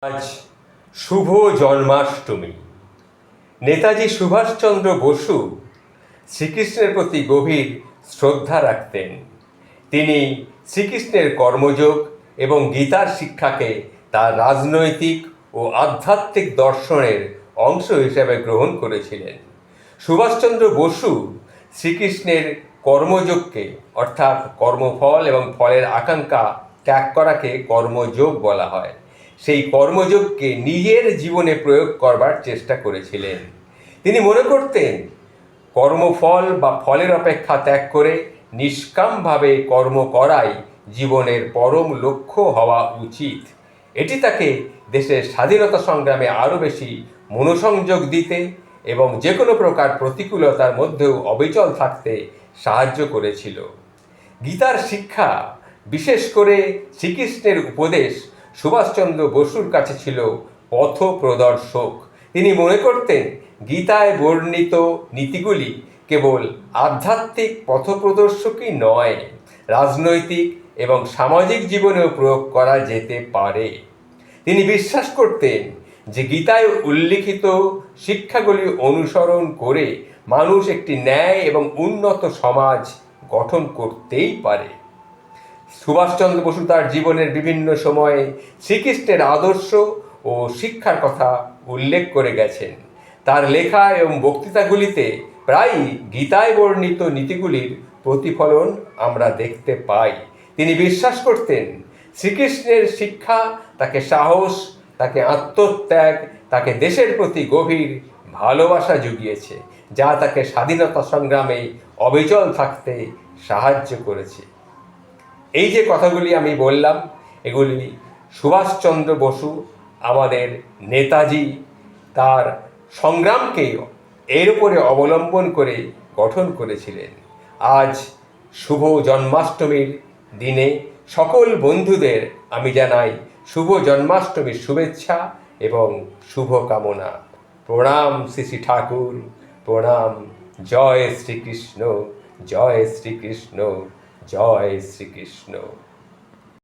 আজ শুভ জন্মাষ্টমী। নেতাজি সুভাষচন্দ্র বসু শ্রীকৃষ্ণের প্রতি গভীর শ্রদ্ধা রাখতেন। তিনি শ্রীকৃষ্ণের কর্মযোগ এবং গীতার শিক্ষাকে তার রাজনৈতিক ও আধ্যাত্মিক দর্শনের অংশ হিসেবে গ্রহণ করেছিলেন। সুভাষচন্দ্র বসু শ্রীকৃষ্ণের কর্মযোগকে অর্থাৎ কর্মফল এবং ফলের আকাঙ্ক্ষা ত্যাগ করাকে কর্মযোগ বলা হয়, সেই কর্মযোগকে নিজের জীবনে প্রয়োগ করবার চেষ্টা করেছিলেন। তিনি মনে করতেন কর্মফল বা ফলের অপেক্ষা ত্যাগ করে নিষ্কামভাবে কর্ম করাই জীবনের পরম লক্ষ্য হওয়া উচিত। এটি তাকে দেশের স্বাধীনতা সংগ্রামে আরও বেশি মনোসংযোগ দিতে এবং যে কোনো প্রকার প্রতিকূলতার মধ্যেও অবিচল থাকতে সাহায্য করেছিল। গীতার শিক্ষা, বিশেষ করে শ্রীকৃষ্ণের উপদেশ, সুভাষচন্দ্র বসুর কাছে ছিল পথ প্রদর্শক। তিনি মনে করতেন গীতায় বর্ণিত নীতিগুলি কেবল আধ্যাত্মিক পথপ্রদর্শকই নয়, রাজনৈতিক এবং সামাজিক জীবনেও প্রয়োগ করা যেতে পারে। তিনি বিশ্বাস করতেন যে গীতায় উল্লিখিত শিক্ষাগুলি অনুসরণ করে মানুষ একটি ন্যায় এবং উন্নত সমাজ গঠন করতেই পারে। সুভাষচন্দ্র বসু তার জীবনের বিভিন্ন সময়ে শ্রীকৃষ্ণের আদর্শ ও শিক্ষার কথা উল্লেখ করে গেছেন। তার লেখা এবং বক্তৃতাগুলিতে প্রায়ই গীতায় বর্ণিত নীতিগুলির প্রতিফলন আমরা দেখতে পাই। তিনি বিশ্বাস করতেন শ্রীকৃষ্ণের শিক্ষা তাকে সাহস, তাকে আত্মত্যাগ, তাকে দেশের প্রতি গভীর ভালোবাসা জুগিয়েছে, যা তাকে স্বাধীনতা সংগ্রামে অবিচল থাকতে সাহায্য করেছে। এই যে কথাগুলি আমি বললাম, এগুলি সুভাষচন্দ্র বসু, আমাদের নেতাজি, তার সংগ্রামকে এর উপরে অবলম্বন করে গঠন করেছিলেন। আজ শুভ জন্মাষ্টমীর দিনে সকল বন্ধুদের আমি জানাই শুভ জন্মাষ্টমীর শুভেচ্ছা এবং শুভকামনা। প্রণাম শ্রী শ্রী ঠাকুর, প্রণাম। জয় শ্রীকৃষ্ণ, জয় শ্রীকৃষ্ণ, জয় শ্রীকৃষ্ণ।